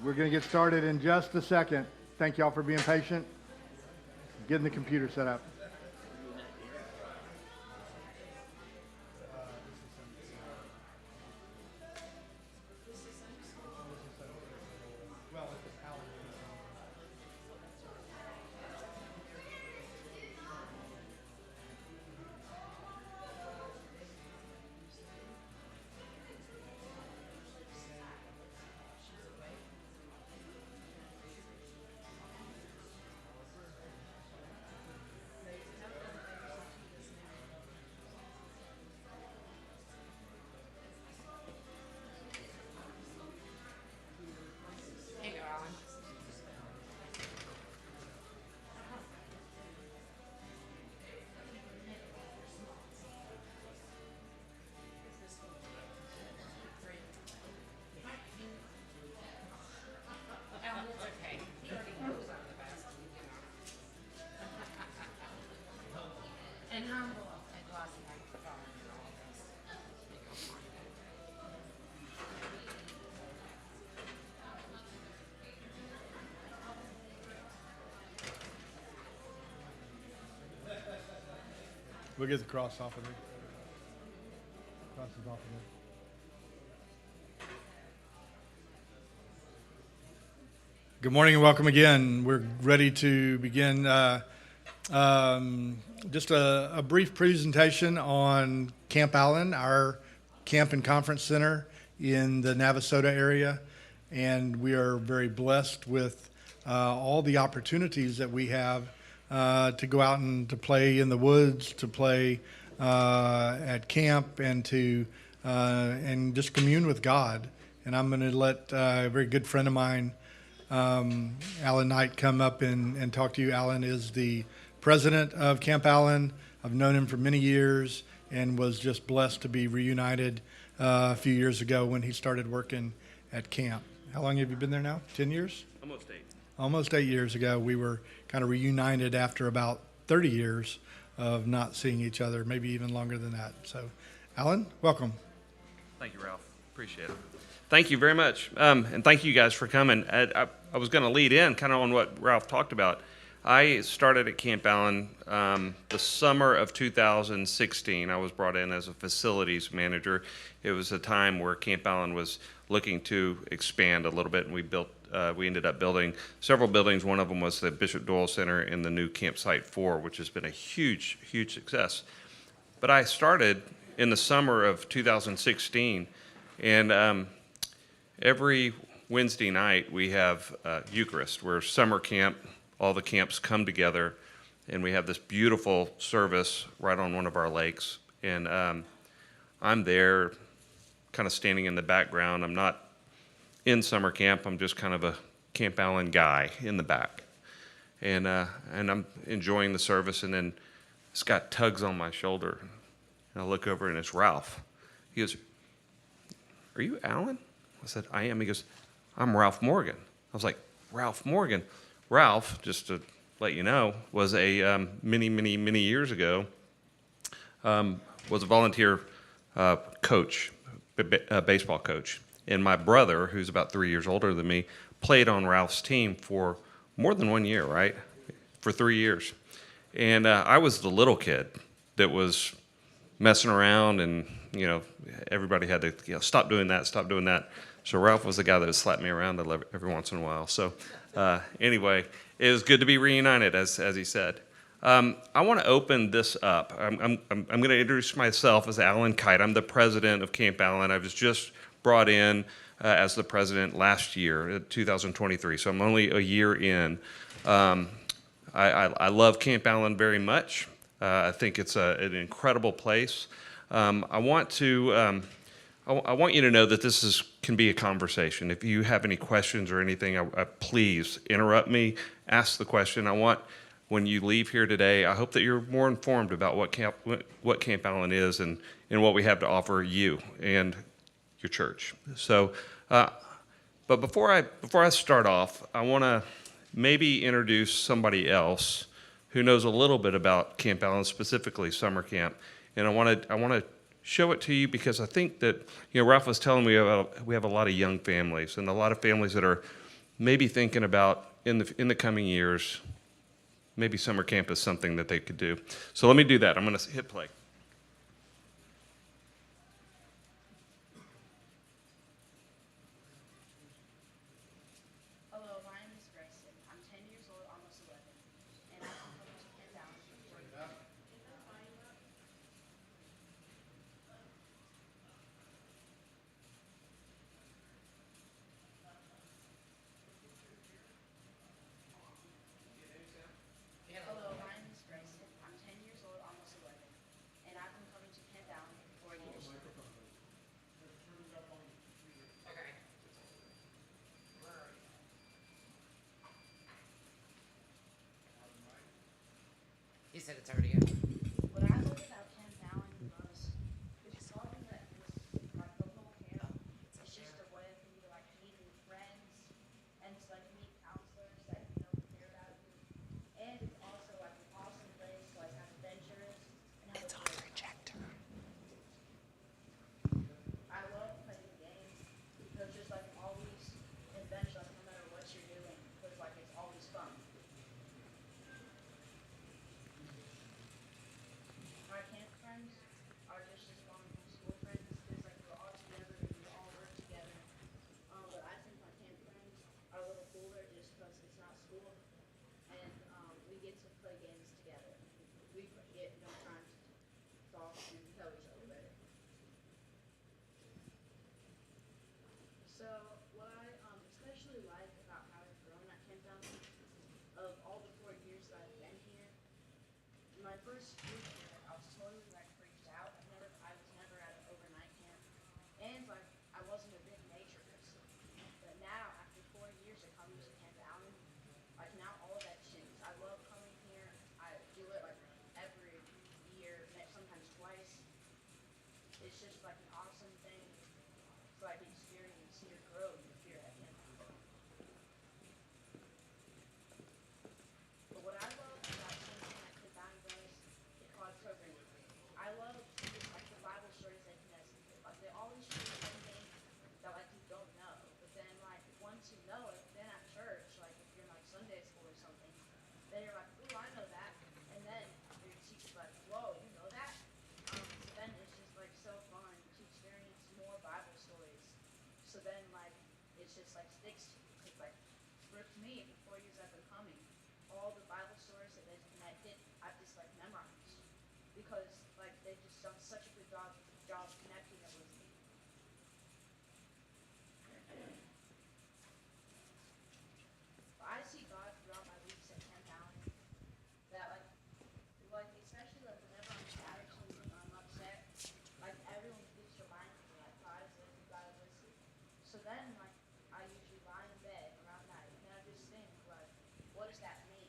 We're going to get started in just a second. Thank y'all for being patient. Getting the computer set up. We'll get the cross off of there. Cross is off of there. Good morning and welcome again. We're ready to begin just a brief presentation on Camp Allen, our camp and conference center in the Navasota area. And we are very blessed with all the opportunities that we have to go out and to play in the woods, to play at camp, and to and just commune with God. And I'm going to let a very good friend of mine, Alan Knight, come up and talk to you. Alan is the president of Camp Allen. I've known him for many years and was just blessed to be reunited a few years ago when he started working at camp. How long have you been there now? 10 years? Almost 8. Almost 8 years ago, we were kind of reunited after about 30 years of not seeing each other, maybe even longer than that. So, Alan, welcome. Thank you, Ralph. Appreciate it. Thank you very much. And thank you guys for coming. I was going to lead in kind of on what Ralph talked about. I started at Camp Allen the summer of 2016. I was brought in as a facilities manager. It was a time where Camp Allen was looking to expand a little bit, and we ended up building several buildings. One of them was the Bishop Doyle Center and the new Campsite 4, which has been a huge, huge success. But I started in the summer of 2016, and every Wednesday night we have Eucharist, where summer camp, all the camps come together, and we have this beautiful service right on one of our lakes. And I'm there kind of standing in the background. I'm not in summer camp. I'm just kind of a Camp Allen guy in the back. And I'm enjoying the service, and then Scott tugs on my shoulder. And I look over, and it's Ralph. He goes, "Are you Alan?" I said, "I am." He goes, "I'm Ralph Morgan." I was like, "Ralph Morgan?" Ralph, just to let you know, was a many years ago, was a volunteer coach, baseball coach. And my brother, who's about 3 years older than me, played on Ralph's team for more than 1 year, right? For 3 years. And I was the little kid that was messing around, and, you know, everybody had to, stop doing that, stop doing that. So Ralph was the guy that would slap me around every once in a while. So anyway, it was good to be reunited, as he said. I want to open this up. I'm going to introduce myself as Alan Kight. I'm the president of Camp Allen. I was just brought in as the president last year, 2023, so I'm only a year in. I love Camp Allen very much. I think it's an incredible place. I want you to know that this can be a conversation. If you have any questions or anything, please interrupt me, ask the question. I want, when you leave here today, I hope that you're more informed about what Camp Allen is and what we have to offer you and your church. So, but before I start off, I want to maybe introduce somebody else who knows a little bit about Camp Allen, specifically summer camp, and I want to show it to you because I think that, Ralph was telling me about we have a lot of young families and a lot of families that are maybe thinking about in the coming years, maybe summer camp is something that they could do. So let me do that. I'm going to hit play. Hello, my name is Grayson. I'm 10 years old, almost 11, and I've been coming to Kent Down for years. Hello, my name is Grayson. I'm 10 years old, almost 11, and I've been coming to Kent Down for years. He said it's already in. What I love about Kent Down was it's something that is like the whole camp. It's just a way for you to like meet new friends and just like meet counselors that you know care about you. And it's also like an awesome place to like have adventures and have a great Projector. I love playing games because there's like always adventure, like no matter what you're doing, because like it's always fun. My camp friends are just as fun as school friends because like we're all together and we all work together. But I think my camp friends are a little cooler just because it's not school and we get to play games together. We get no time to talk and tell each other better. So what I especially like about how I've grown at Camp Down, of all the 4 years that I've been here, in my first year, I was totally like freaked out. I was never at an overnight camp, and like I wasn't a big nature person. But now, after 4 years of coming to Camp Allen, like now all of that changed. I love coming here. I do it like every year, sometimes twice. It's just like an awesome thing to like experience your growth here at Camp Allen. But what I love about something like the Bound Brothers is called programming. I love just like the Bible stories they connect with. Like they always share something that like you don't know. But then like once you know it, then at church, like if you're in like Sunday school or something, then you're like, ooh, I know that. And then your teacher's like, whoa, you know that? So then it's just like so fun to experience more Bible stories. So then like it's just like sticks to you. Cause like for me, the 4 years I've been coming, all the Bible stories that they've connected, I've just like memorized because like they've just done such a good job connecting it with me. But I see God throughout my weeks at Camp Allen that like especially like whenever I'm sad or something or I'm upset, like everyone keeps reminding me like God is with you, God is with you. So then like I usually lie in bed around night and I just think like, what does that mean?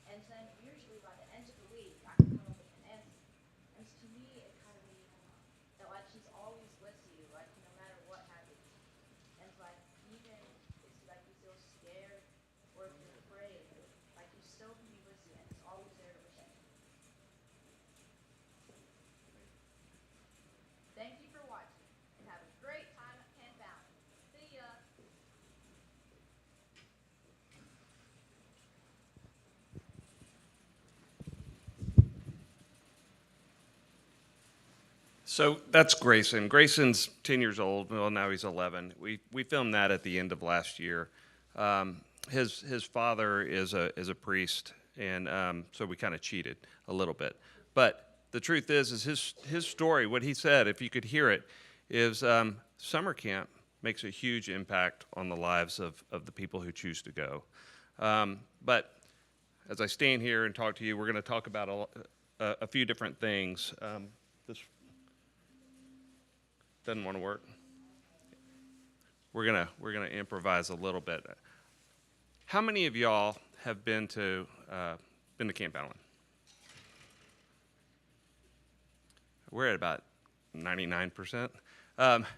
And then usually by the end of the week, I can come up with an answer. And to me, it kind of means that like he's always with you, like no matter what happens. And like even if like you feel scared or if you're afraid, like he's still can be with you and he's always there to protect you. Thank you for watching and have a great time at Camp Allen. See ya. So that's Grayson. Grayson's 10 years old. Well, now he's 11. We filmed that at the end of last year. His father is a priest, and so we kind of cheated a little bit. But the truth is his story. What he said, if you could hear it, is summer camp makes a huge impact on the lives of the people who choose to go. But as I stand here and talk to you, we're going to talk about a few different things. This doesn't want to work. We're gonna improvise a little bit. How many of y'all have been to Camp Allen? We're at about 99%.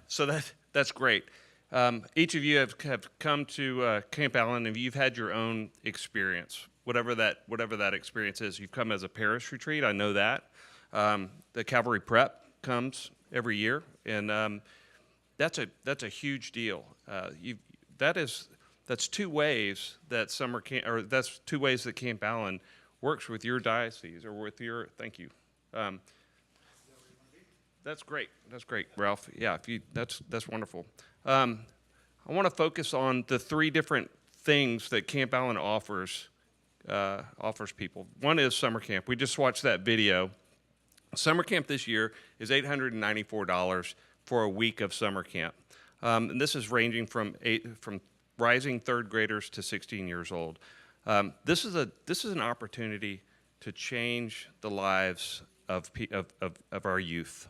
So that's great. Each of you have come to Camp Allen and you've had your own experience, whatever that experience is. You've come as a parish retreat. I know that. The Calvary Prep comes every year, and that's a huge deal. That is that's two ways that summer camp, or that's two ways that Camp Allen works with your diocese or with your. Thank you. That's great. That's great, Ralph. Yeah, that's wonderful. I want to focus on the three different things that Camp Allen offers people. One is summer camp. We just watched that video. Summer camp this year is $894 for a week of summer camp, and this is ranging from rising third graders to 16 years old. This is an opportunity to change the lives of our youth.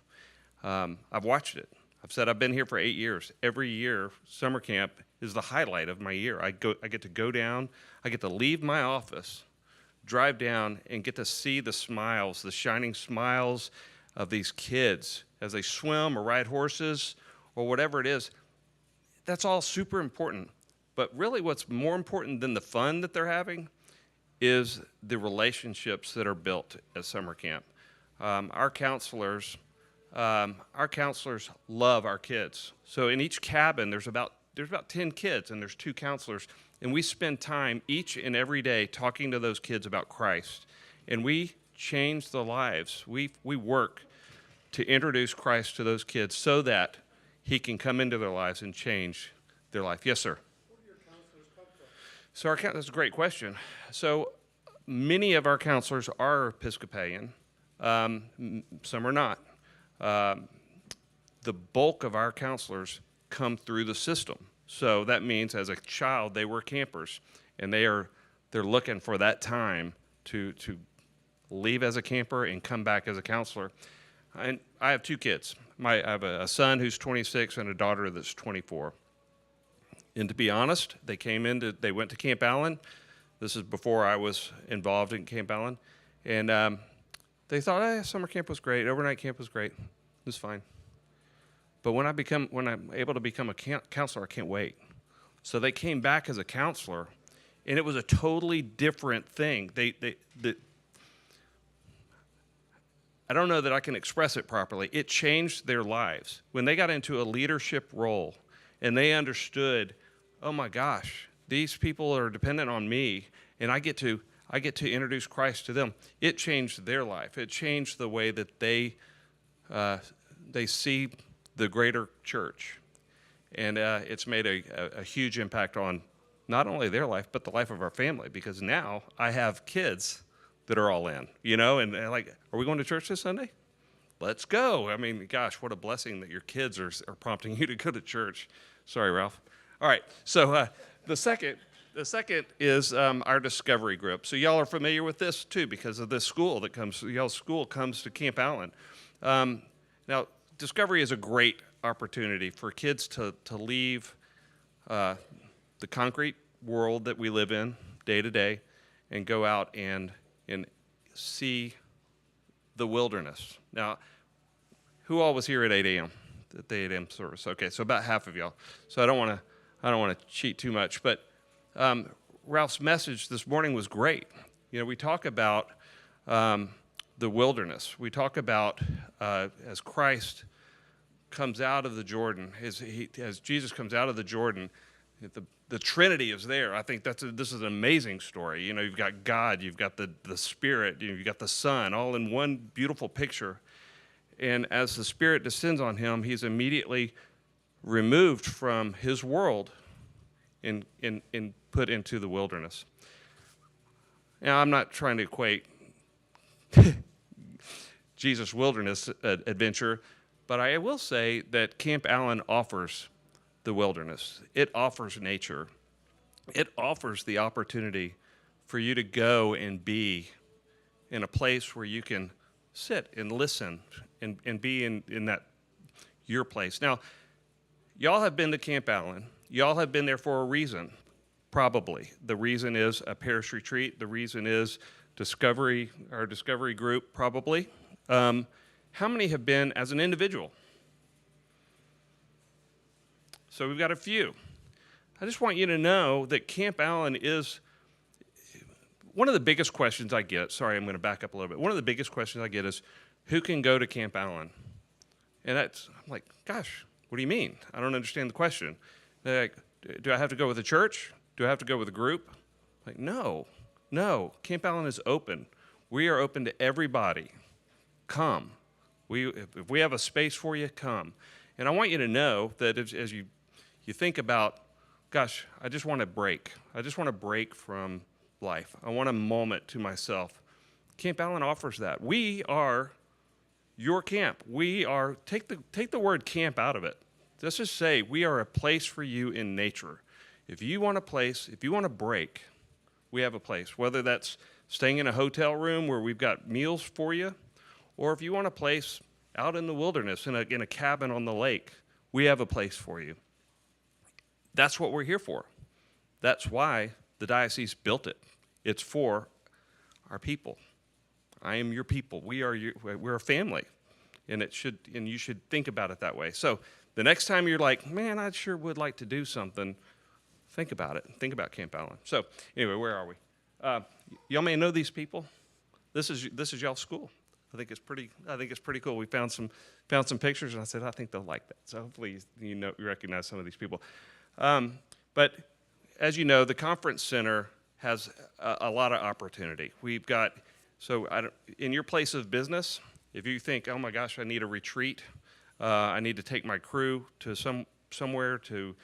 I've watched it. I've said I've been here for 8 years. Every year, summer camp is the highlight of my year. I get to go down. I get to leave my office, drive down, and get to see the smiles, the shining smiles of these kids as they swim or ride horses or whatever it is. That's all super important. But really what's more important than the fun that they're having is the relationships that are built at summer camp. Our counselors love our kids. So in each cabin, there's about 10 kids, and there's 2 counselors, and we spend time each and every day talking to those kids about Christ, and we change the lives. We work to introduce Christ to those kids so that he can come into their lives and change their life. Yes, sir. Where do your counselors come from? That's a great question. So many of our counselors are Episcopalian. Some are not. The bulk of our counselors come through the system. So that means as a child they were campers, and they're looking for that time to leave as a camper and come back as a counselor. And I have 2 kids. I have a son who's 26 and a daughter that's 24. And to be honest, they went to Camp Allen. This is before I was involved in Camp Allen, and they thought, summer camp was great, overnight camp was great, it was fine. But when I'm able to become a counselor, I can't wait. So they came back as a counselor, and it was a totally different thing. I don't know that I can express it properly. It changed their lives. When they got into a leadership role, and they understood, oh my gosh, these people are dependent on me, and I get to introduce Christ to them. It changed their life. It changed the way that they see the greater church. And it's made a huge impact on not only their life, but the life of our family, because now I have kids that are all in, and they're like, are we going to church this Sunday? Let's go. I mean, gosh, what a blessing that your kids are prompting you to go to church. Sorry, Ralph. All right, so the second is our discovery group. So y'all are familiar with this too because of this school y'all's school comes to Camp Allen. Now, discovery is a great opportunity for kids to leave the concrete world that we live in day to day and go out and see the wilderness. Now, who all was here at 8 a.m., at the 8 a.m. service? Okay, so about half of y'all. So I don't want to cheat too much, but Ralph's message this morning was great. We talk about the wilderness. We talk about as Christ comes out of the Jordan, as Jesus comes out of the Jordan, the Trinity is there. I think this is an amazing story. You've got God, you've got the Spirit, you've got the Son, all in one beautiful picture. And as the Spirit descends on him, he's immediately removed from his world and put into the wilderness. Now, I'm not trying to equate Jesus' wilderness adventure, but I will say that Camp Allen offers the wilderness. It offers nature. It offers the opportunity for you to go and be in a place where you can sit and listen and be in that your place. Now, y'all have been to Camp Allen. Y'all have been there for a reason, probably. The reason is a parish retreat. The reason is our discovery group, probably. How many have been as an individual? So we've got a few. I just want you to know that Camp Allen is one of the biggest questions I get. Sorry, I'm going to back up a little bit. One of the biggest questions I get is, who can go to Camp Allen? And I'm like, gosh, what do you mean? I don't understand the question. They're like, do I have to go with a church? Do I have to go with a group? Like, no. Camp Allen is open. We are open to everybody. Come. If we have a space for you, come. And I want you to know that as you think about, gosh, I just want to break. I just want to break from life. I want a moment to myself. Camp Allen offers that. We are your camp. We are, take the word camp out of it. Let's just say we are a place for you in nature. If you want a place, if you want to break, we have a place. Whether that's staying in a hotel room where we've got meals for you, or if you want a place out in the wilderness in a cabin on the lake, we have a place for you. That's what we're here for. That's why the diocese built it. It's for our people. I am your people. We're a family, and you should think about it that way. So the next time you're like, man, I sure would like to do something, think about it. Think about Camp Allen. So anyway, where are we? Y'all may know these people. This is y'all's school. I think it's pretty cool. We found some pictures, and I said I think they'll like that. So hopefully you recognize some of these people. But as you know, the conference center has a lot of opportunity. We've got in your place of business, if you think, oh my gosh, I need a retreat, I need to take my crew to somewhere to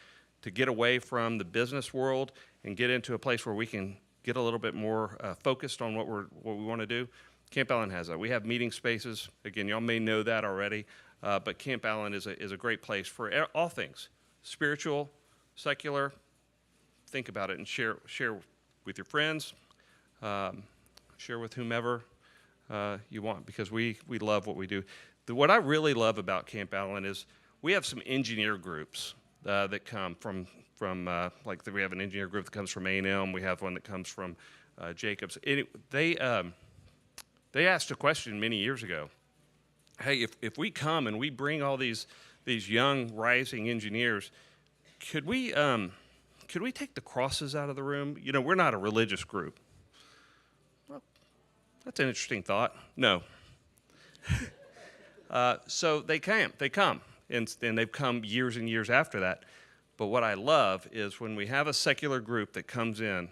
get away from the business world and get into a place where we can get a little bit more focused on what we want to do. Camp Allen has that. We have meeting spaces. Again, y'all may know that already, but Camp Allen is a great place for all things, spiritual, secular. Think about it and share with your friends, share with whomever you want, because we love what we do. What I really love about Camp Allen is we have some engineer groups that come from we have an engineer group that comes from A&M. We have one that comes from Jacobs. They asked a question many years ago. Hey, if we come and we bring all these young rising engineers, could we take the crosses out of the room? You know, we're not a religious group. Well, that's an interesting thought. No. So they come, and they've come years and years after that. But what I love is when we have a secular group that comes in,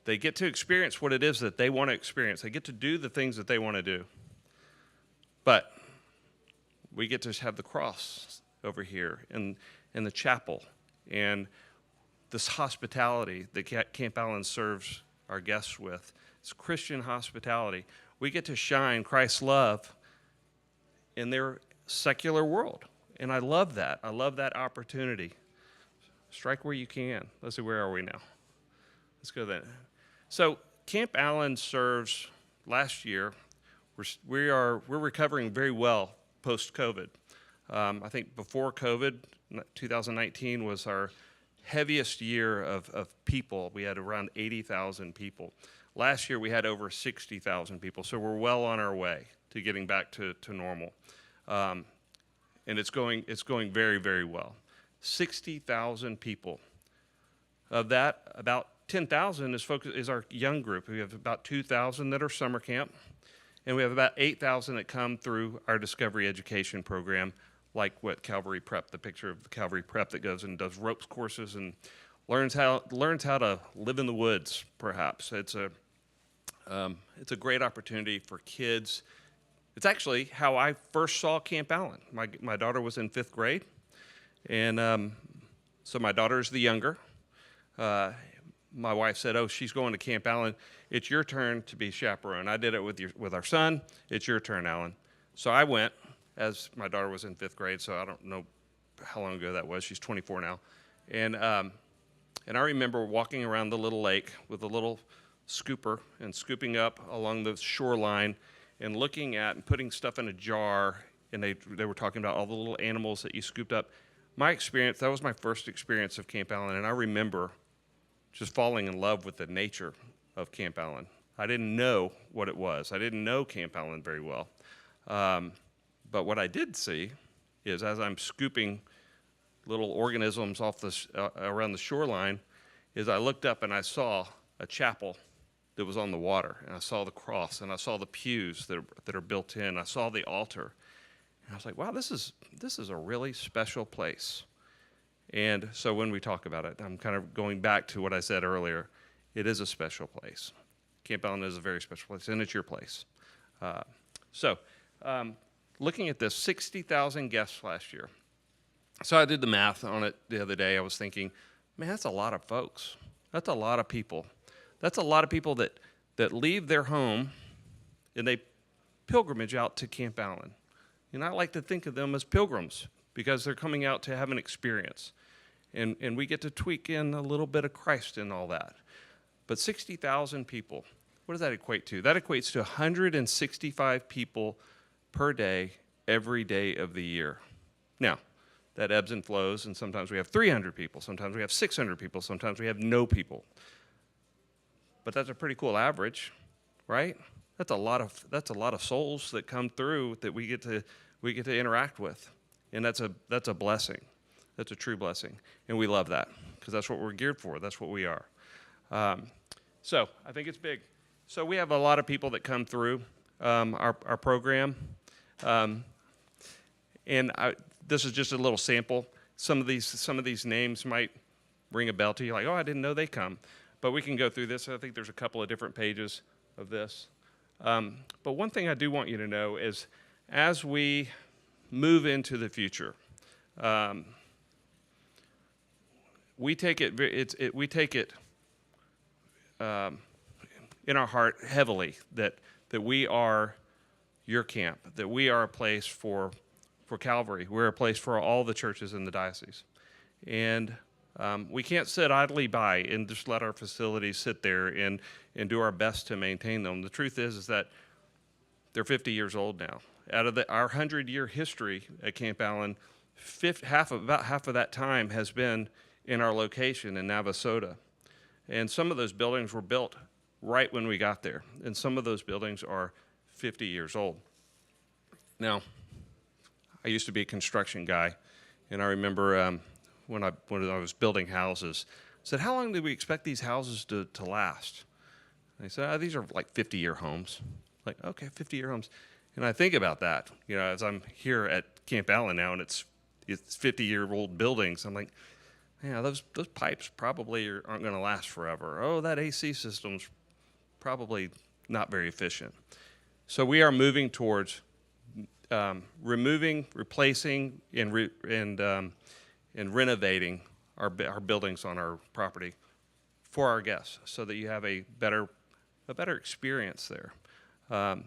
they get to experience what it is that they want to experience. They get to do the things that they want to do. But we get to have the cross over here in the chapel, and this hospitality that Camp Allen serves our guests with. It's Christian hospitality. We get to shine Christ's love in their secular world. And I love that. I love that opportunity. Strike where you can. Let's see, where are we now? Let's go there. So Camp Allen serves, last year, we're recovering very well post-COVID. I think before COVID, 2019 was our heaviest year of people. We had around 80,000 people. Last year we had over 60,000 people, so we're well on our way to getting back to normal. And it's going very, very well. 60,000 people. Of that, about 10,000 is our young group. We have about 2,000 that are summer camp, and we have about 8,000 that come through our Discovery Education program, like what Calvary Prep, the picture of the Calvary Prep that goes and does ropes courses and learns how to live in the woods, perhaps. It's a great opportunity for kids. It's actually how I first saw Camp Allen. My daughter was in 5th grade, and so my daughter is the younger. My wife said, oh, she's going to Camp Allen. It's your turn to be chaperone. I did it with our son. It's your turn, Alan. So I went, as my daughter was in 5th grade, so I don't know how long ago that was. She's 24 now. And I remember walking around the little lake with a little scooper and scooping up along the shoreline and looking at and putting stuff in a jar, and they were talking about all the little animals that you scooped up. My experience, that was my first experience of Camp Allen, and I remember just falling in love with the nature of Camp Allen. I didn't know what it was. I didn't know Camp Allen very well. But what I did see is, as I'm scooping little organisms off around the shoreline, is I looked up and I saw a chapel that was on the water, and I saw the cross, and I saw the pews that are built in. I saw the altar, and I was like, wow, this is a really special place. And so when we talk about it, I'm kind of going back to what I said earlier. It is a special place. Camp Allen is a very special place, and it's your place. Looking at this, 60,000 guests last year. So I did the math on it the other day. I was thinking, man, that's a lot of folks. That's a lot of people. That's a lot of people that leave their home and they pilgrimage out to Camp Allen. And I like to think of them as pilgrims because they're coming out to have an experience. And we get to tweak in a little bit of Christ in all that. But 60,000 people, what does that equate to? That equates to 165 people per day, every day of the year. Now, that ebbs and flows, and sometimes we have 300 people, sometimes we have 600 people, sometimes we have no people. But that's a pretty cool average, right? That's a lot of souls that come through that we get to interact with, and that's a blessing. That's a true blessing, and we love that because that's what we're geared for. That's what we are. So I think it's big. So we have a lot of people that come through our program, this is just a little sample. Some of these names might ring a bell to you, like, oh, I didn't know they come. But we can go through this. I think there's a couple of different pages of this. But one thing I do want you to know is, as we move into the future, we take it in our heart heavily that we are your camp, that we are a place for Calvary. We're a place for all the churches in the diocese. And we can't sit idly by and just let our facilities sit there and do our best to maintain them. The truth is that they're 50 years old now. Out of our 100-year history at Camp Allen, about half of that time has been in our location in Navasota. And some of those buildings were built right when we got there. And some of those buildings are 50 years old. Now, I used to be a construction guy, and I remember when I was building houses, I said, how long do we expect these houses to last? And they said, these are like 50-year homes. Like, okay, 50-year homes. And I think about that, as I'm here at Camp Allen now, and it's 50-year-old buildings. I'm like, yeah, those pipes probably aren't going to last forever. Oh, that AC system's probably not very efficient. So we are moving towards removing, replacing, and renovating our buildings on our property for our guests, so that you have a better experience there.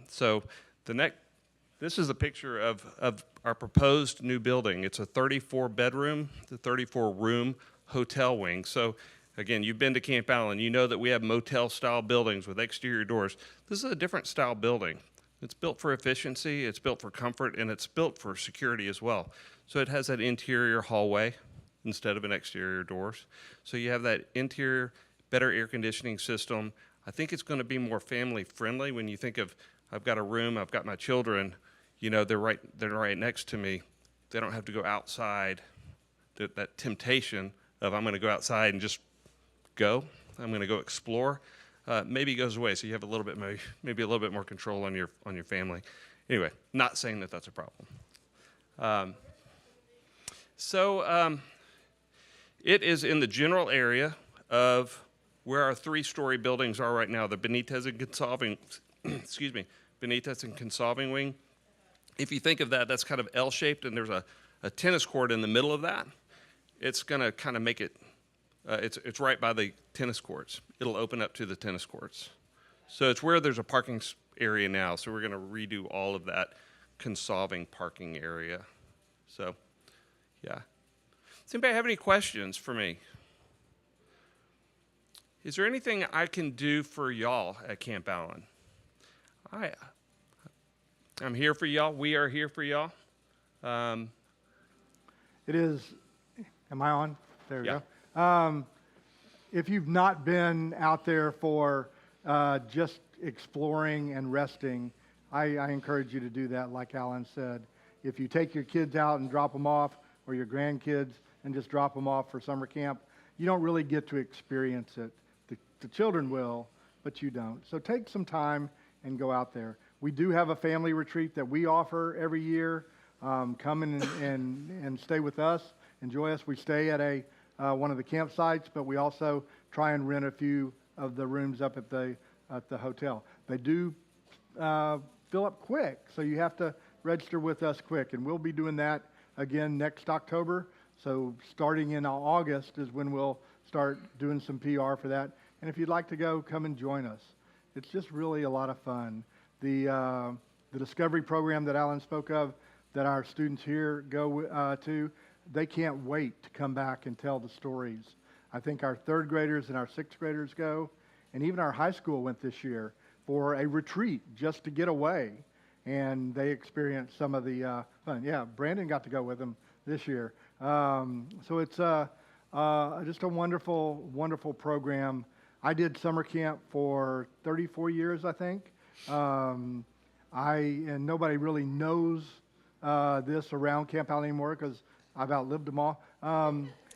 So this is a picture of our proposed new building. It's a 34-bedroom, the 34-room hotel wing. So again, you've been to Camp Allen. You know that we have motel-style buildings with exterior doors. This is a different style building. It's built for efficiency, it's built for comfort, and it's built for security as well. So it has that interior hallway instead of an exterior doors. So you have that interior, better air conditioning system. I think it's going to be more family friendly when you think of, I've got a room, I've got my children, they're right next to me. They don't have to go outside. That temptation of, I'm going to go outside and just go. I'm going to go explore. Maybe goes away, so you have maybe a little bit more control on your family. Anyway, not saying that that's a problem. It is in the general area of where our 3-story buildings are right now, the Benitez and Consolving, Benitez and Consolving wing. If you think of that, that's kind of L-shaped, and there's a tennis court in the middle of that. It's going to kind of make it. It's right by the tennis courts. It'll open up to the tennis courts. So it's where there's a parking area now. So we're going to redo all of that Consolving parking area. So, yeah. Does anybody have any questions for me? Is there anything I can do for y'all at Camp Allen? I'm here for y'all. We are here for y'all. It is, am I on? There we Yeah. go. If you've not been out there for just exploring and resting, I encourage you to do that, like Alan said. If you take your kids out and drop them off, or your grandkids and just drop them off for summer camp, you don't really get to experience it. The children will, but you don't. So take some time and go out there. We do have a family retreat that we offer every year. Come in and stay with us, enjoy us. We stay at one of the campsites, but we also try and rent a few of the rooms up at the hotel. They do fill up quick, so you have to register with us quick, and we'll be doing that again next October. So starting in August is when we'll start doing some PR for that. And if you'd like to go, come and join us. It's just really a lot of fun. The discovery program that Alan spoke of, that our students here go to, they can't wait to come back and tell the stories. I think our third graders and our sixth graders go, and even our high school went this year for a retreat just to get away, and they experienced some of the fun. Yeah, Brandon got to go with them this year. So it's just a wonderful, wonderful program. I did summer camp for 34 years, I think. And nobody really knows this around Camp Allen anymore because I've outlived them all.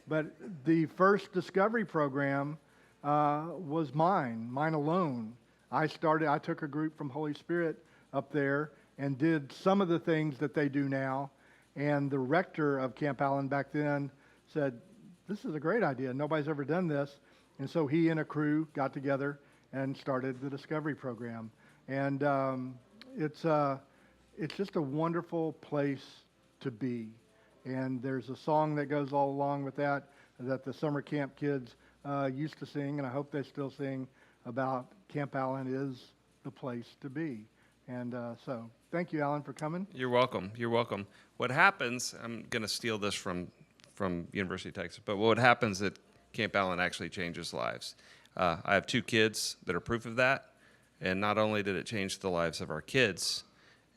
But the first discovery program was mine alone. I took a group from Holy Spirit up there and did some of the things that they do now. And the rector of Camp Allen back then said, this is a great idea. Nobody's ever done this. And so he and a crew got together and started the discovery program. And it's just a wonderful place to be. And there's a song that goes all along with that the summer camp kids used to sing, and I hope they still sing, about Camp Allen is the place to be. And so thank you, Alan, for coming. You're welcome. You're welcome. What happens, I'm going to steal this from University of Texas, but what happens at Camp Allen actually changes lives. I have 2 kids that are proof of that, and not only did it change the lives of our kids,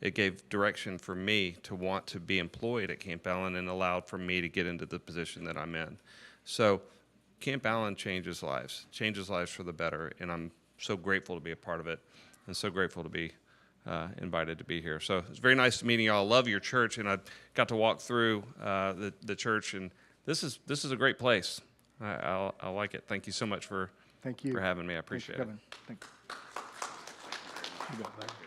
it gave direction for me to want to be employed at Camp Allen and allowed for me to get into the position that I'm in. So Camp Allen changes lives for the better, and I'm so grateful to be a part of it and so grateful to be invited to be here. So it's very nice meeting y'all. I love your church, and I got to walk through the church, and this is a great place. I like it. Thank you so much for Thank you for having me. I appreciate it. Thank you. You bet, bud.